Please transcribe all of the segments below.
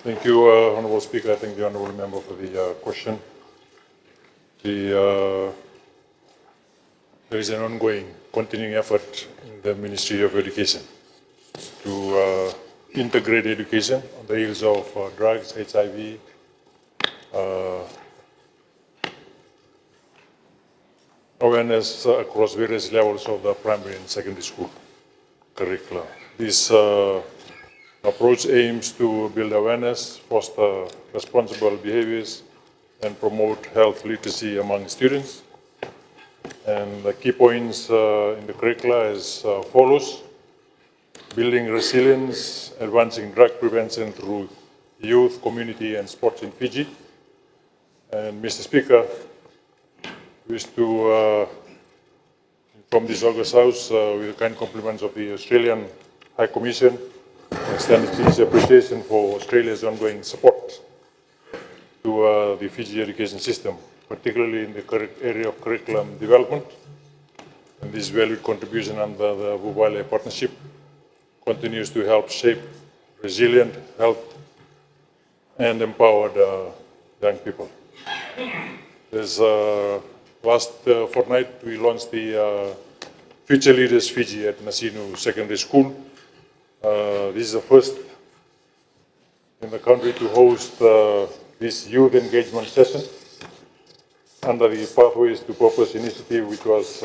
Thank you, Honourable Speaker. I thank the Honourable Member for the question. There is an ongoing, continuing effort in the Ministry of Education to integrate education on the heels of drugs, HIV, awareness across various levels of the primary and secondary school curricula. This approach aims to build awareness, foster responsible behaviors, and promote health literacy among students. And the key points in the curricula as follows: building resilience, advancing drug prevention through youth, community, and sports in Fiji. And Mr. Speaker, I wish to inform this August House with the kind compliments of the Australian High Commission, extend its appreciation for Australia's ongoing support to the Fiji education system, particularly in the area of curriculum development. And this valued contribution under the Vuvale Partnership continues to help shape resilient, health, and empowered young people. This last fortnight, we launched the Future Leaders Fiji at Nasinu Secondary School. This is the first in the country to host this youth engagement session under the Pathways to Purpose initiative, which was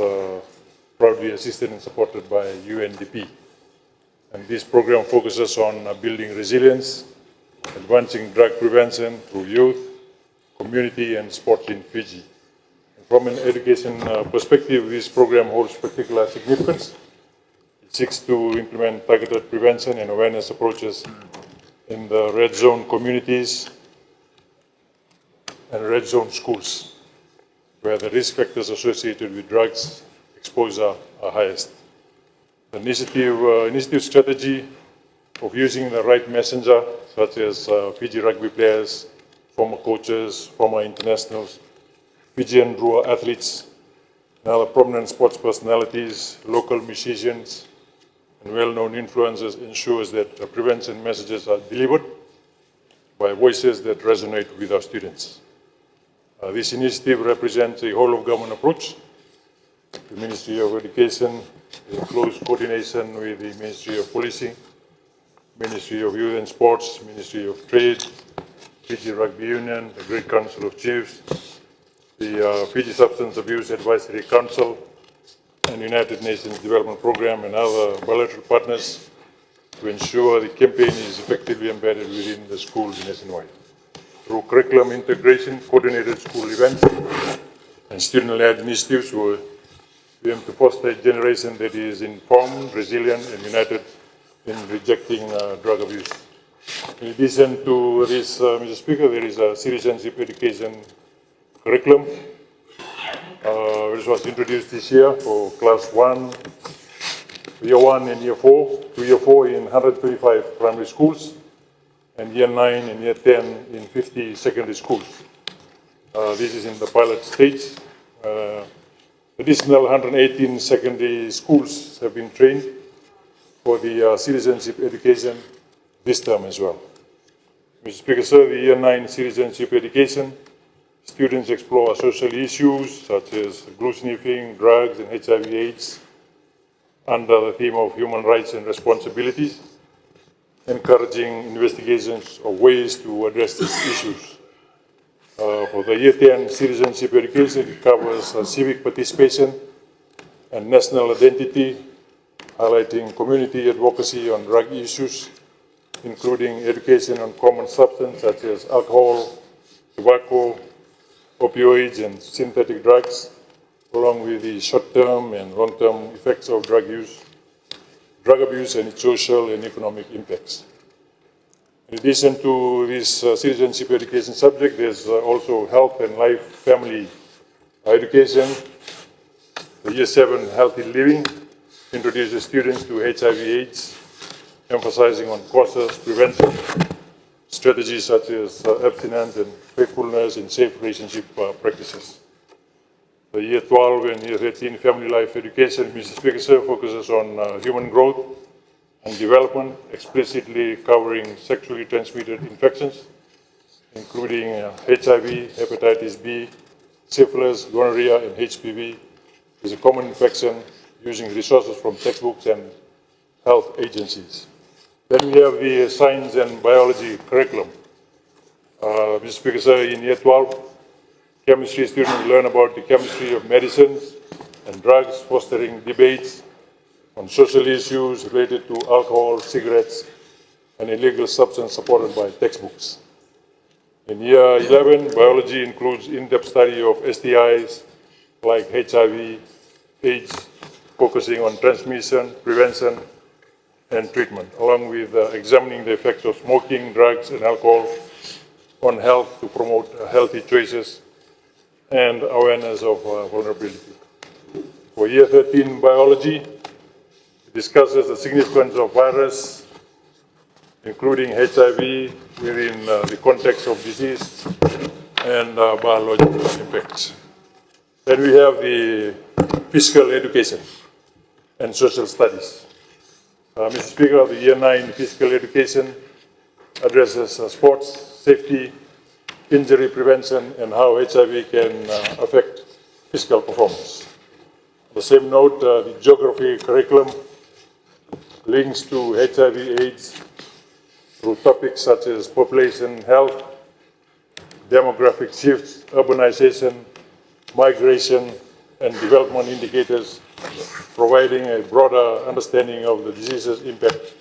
proudly assisted and supported by UNDP. And this program focuses on building resilience, advancing drug prevention through youth, community, and sports in Fiji. And from an education perspective, this program holds particular significance. It seeks to implement targeted prevention and awareness approaches in the red zone communities and red zone schools, where the risk factors associated with drugs exposure are highest. The initiative strategy of using the right messenger, such as Fiji rugby players, former coaches, former internationals, Fijian rural athletes, and other prominent sports personalities, local musicians, and well-known influencers, ensures that prevention messages are delivered by voices that resonate with our students. This initiative represents a whole-of-government approach. The Ministry of Education, in close coordination with the Ministry of Policing, Ministry of Youth and Sports, Ministry of Trade, Fiji Rugby Union, the Great Council of Chiefs, the Fiji Substance Abuse Advisory Council, and United Nations Development Programme and other bilateral partners to ensure the campaign is effectively embedded within the schools nationwide. Through curriculum integration, coordinated school events, and student-led initiatives, we aim to foster a generation that is informed, resilient, and united in rejecting drug abuse. In addition to this, Mr. Speaker, there is a citizenship education curriculum which was introduced this year for class 1, year 1 and year 4, to year 4 in 125 primary schools, and year 9 and year 10 in 50 secondary schools. This is in the pilot stage. Additional 118 secondary schools have been trained for the citizenship education this term as well. Mr. Speaker, sir, the year 9 citizenship education, students explore social issues such as glue sniffing, drugs, and HIV/AIDS under the theme of human rights and responsibilities, encouraging investigations of ways to address these issues. For the year 10 citizenship education, it covers civic participation and national identity, highlighting community advocacy on drug issues, including education on common substances such as alcohol, tobacco, opioids, and synthetic drugs, along with the short-term and long-term effects of drug abuse, and its social and economic impacts. In addition to this citizenship education subject, there's also health and life family education. The year 7 healthy living introduces students to HIV/AIDS, emphasizing on causes, prevention, strategies such as abstinence and faithfulness and safe relationship practices. The year 12 and year 13 family life education, Mr. Speaker, sir, focuses on human growth, and Development, explicitly covering sexually transmitted infections, including HIV, hepatitis B, syphilis, gonorrhea, and HPV, is a common infection, using resources from textbooks and health agencies. Then we have the science and biology curriculum. Mr. Speaker, sir, in year 12, chemistry students learn about the chemistry of medicines and drugs, fostering debates on social issues related to alcohol, cigarettes, and illegal substance supported by textbooks. In year 11, biology includes in-depth study of STIs like HIV, AIDS, focusing on transmission, prevention, and treatment, along with examining the effects of smoking, drugs, and alcohol on health to promote healthy choices and awareness of vulnerability. For year 13, biology discusses the significance of virus, including HIV, within the context of disease and biological impacts. Then we have the physical education and social studies. Mr. Speaker, the year 9 physical education addresses sports, safety, injury prevention, and how HIV can affect physical performance. On the same note, the geography curriculum links to HIV/AIDS through topics such as population health, demographic shifts, urbanization, migration, and development indicators, providing a broader understanding of the disease's impact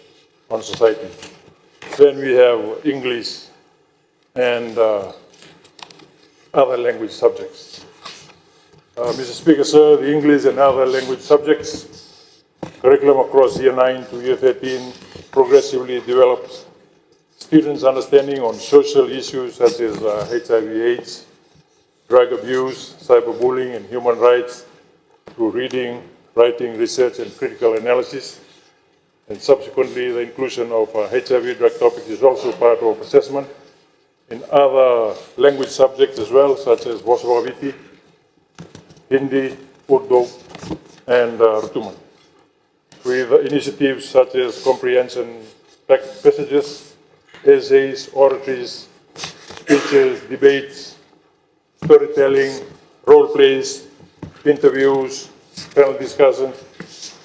on society. Then we have English and other language subjects. Mr. Speaker, sir, the English and other language subjects curriculum across year 9 to year 13 progressively develops students' understanding on social issues such as HIV/AIDS, drug abuse, cyberbullying, and human rights through reading, writing, research, and critical analysis. And subsequently, the inclusion of HIV drug topics is also part of assessment in other language subjects as well, such as Boswaviti, Hindi, Urdu, and Rutuman. With initiatives such as comprehension passages, essays, oratories, speeches, debates, storytelling, role plays, interviews, panel discussions,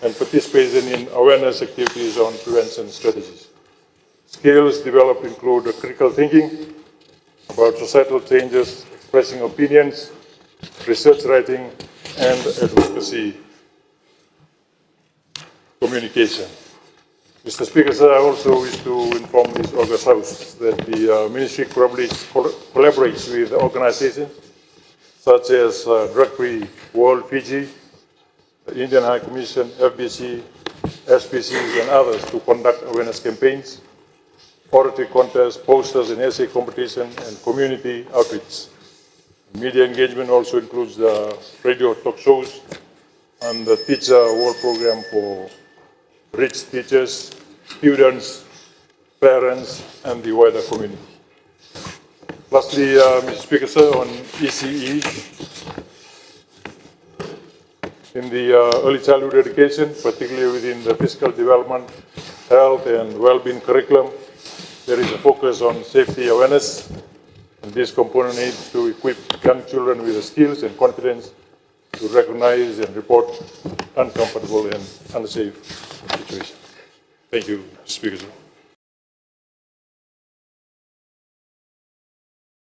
and participation in awareness activities on prevention strategies. Skills developed include critical thinking about societal changes, expressing opinions, research writing, and advocacy communication. Mr. Speaker, sir, I also wish to inform this August House that the Ministry collaborates with organizations such as Drug-Free World Fiji, the Indian High Commission, FBC, SPCs, and others to conduct awareness campaigns, oratory contests, posters and essay competition, and community outreach. Media engagement also includes the radio talk shows and the Teacher Award program for rich teachers, students, parents, and the wider community. Lastly, Mr. Speaker, sir, on ECE, in the early childhood education, particularly within the physical development, health, and well-being curriculum, there is a focus on safety awareness, and this component needs to equip young children with the skills and confidence to recognize and report uncomfortable and unsafe situations. Thank you, Mr. Speaker, sir.